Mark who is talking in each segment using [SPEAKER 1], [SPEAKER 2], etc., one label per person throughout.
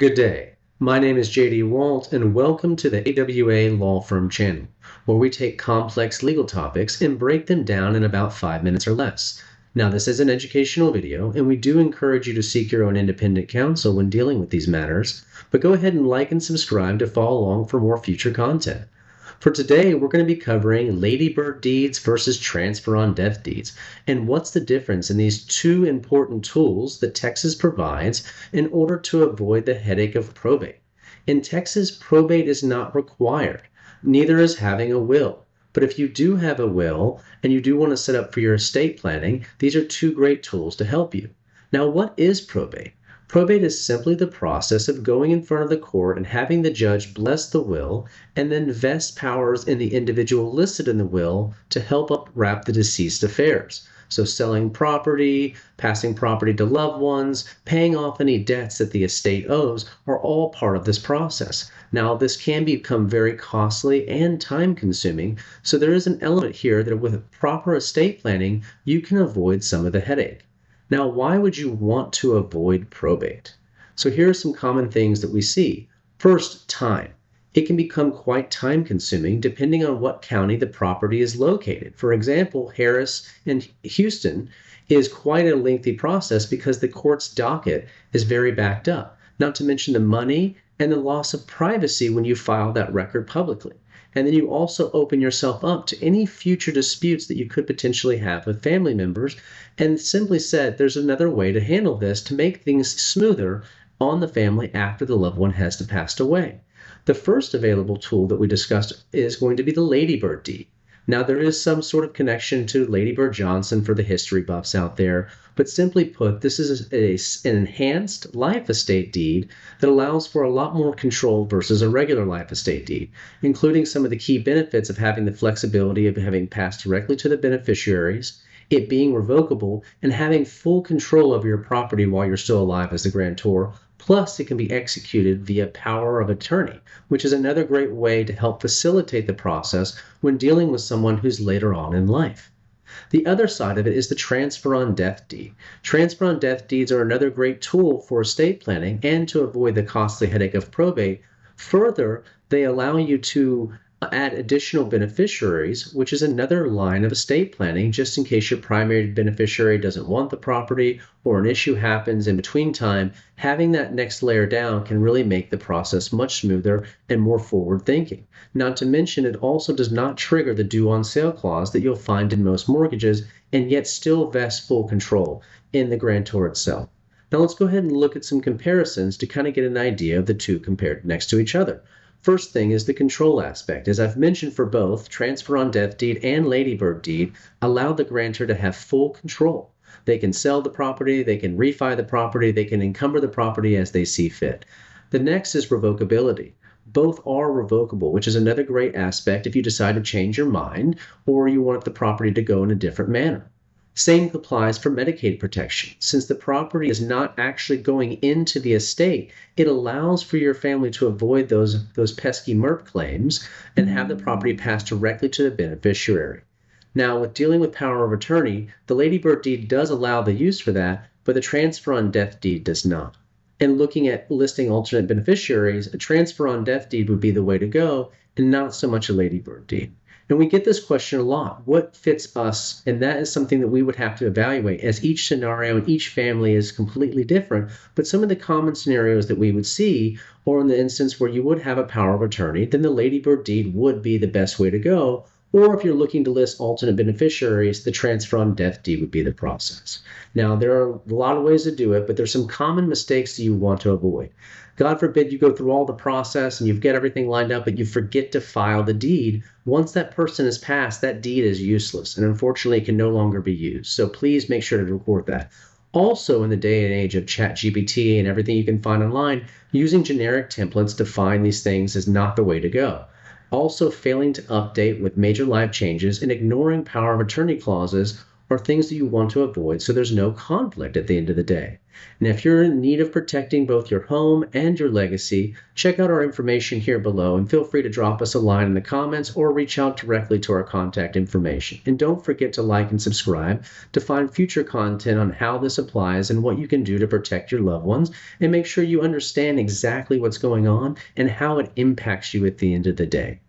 [SPEAKER 1] Good day. My name is JD Walt, and welcome to the AWA Law Firm channel, where we take complex legal topics and break them down in about 5 minutes or less. Now, this is an educational video, and we do encourage you to seek your own independent counsel when dealing with these matters, but go ahead and like and subscribe to follow along for more future content. For today, we're going to be covering ladybird deeds versus transfer on death deeds, and what's the difference in these two important tools that Texas provides in order to avoid the headache of probate. In Texas, probate is not required, neither is having a will. But if you do have a will and you do want to set up for your estate planning, these are two great tools to help you. Now, what is probate? Probate is simply the process of going in front of the court and having the judge bless the will and then vest powers in the individual listed in the will to help wrap the deceased affairs. So selling property, passing property to loved ones, paying off any debts that the estate owes are all part of this process. Now, this can become very costly and time-consuming, so there is an element here that with proper estate planning, you can avoid some of the headache. Now, why would you want to avoid probate? So here are some common things that we see. First, time. It can become quite time-consuming depending on what county the property is located. For example, Harris and Houston is quite a lengthy process because the court's docket is very backed up, not to mention the money and the loss of privacy when you file that record publicly. And then you also open yourself up to any future disputes that you could potentially have with family members. And simply said, there's another way to handle this to make things smoother on the family after the loved one has passed away. The first available tool that we discussed is going to be the ladybird deed. Now, there is some sort of connection to Lady Bird Johnson for the history buffs out there, but simply put, this is an enhanced life estate deed that allows for a lot more control versus a regular life estate deed, including some of the key benefits of having the flexibility of having passed directly to the beneficiaries, it being revocable, and having full control of your property while you're still alive as the grantor. Plus, it can be executed via power of attorney, which is another great way to help facilitate the process when dealing with someone who's later on in life. The other side of it is the transfer on death deed. Transfer on death deeds are another great tool for estate planning and to avoid the costly headache of probate. Further, they allow you to add additional beneficiaries, which is another line of estate planning, just in case your primary beneficiary doesn't want the property or an issue happens in between time. Having that next layer down can really make the process much smoother and more forward thinking. Not to mention, it also does not trigger the due on sale clause that you'll find in most mortgages, and yet still vests full control in the grantor itself. Now let's go ahead and look at some comparisons to kind of get an idea of the two compared next to each other. First thing is the control aspect. As I've mentioned, for both transfer on death deed and ladybird deed allow the grantor to have full control. They can sell the property, they can refi the property, they can encumber the property as they see fit. The next is revocability. Both are revocable, which is another great aspect if you decide to change your mind or you want the property to go in a different manner. Same applies for Medicaid protection. Since the property is not actually going into the estate, it allows for your family to avoid those pesky MERP claims and have the property passed directly to the beneficiary. Now, with dealing with power of attorney, the ladybird deed does allow the use for that, but the transfer on death deed does not. And looking at listing alternate beneficiaries, a transfer on death deed would be the way to go and not so much a ladybird deed. And we get this question a lot. What fits us? And that is something that we would have to evaluate, as each scenario and each family is completely different. But some of the common scenarios that we would see, or in the instance where you would have a power of attorney, then the ladybird deed would be the best way to go. Or if you're looking to list alternate beneficiaries, the transfer on death deed would be the process. Now, there are a lot of ways to do it, but there's some common mistakes that you want to avoid. God forbid you go through all the process and you've got everything lined up, but you forget to file the deed. Once that person is passed, that deed is useless, and unfortunately it can no longer be used. So please make sure to record that. Also, in the day and age of ChatGPT and everything you can find online, using generic templates to find these things is not the way to go. Also, failing to update with major life changes and ignoring power of attorney clauses are things that you want to avoid so there's no conflict at the end of the day. And if you're in need of protecting both your home and your legacy, check out our information here below and feel free to drop us a line in the comments or reach out directly to our contact information. And don't forget to like and subscribe to find future content on how this applies and what you can do to protect your loved ones, and make sure you understand exactly what's going on and how it impacts you at the end of the day.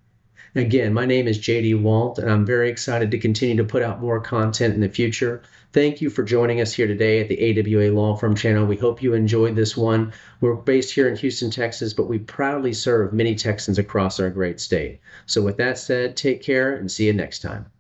[SPEAKER 1] Again, my name is JD Walt, and I'm very excited to continue to put out more content in the future. Thank you for joining us here today at the AWA Law Firm channel. We hope you enjoyed this one. We're based here in Houston, Texas, but we proudly serve many Texans across our great state. So with that said, take care and see you next time.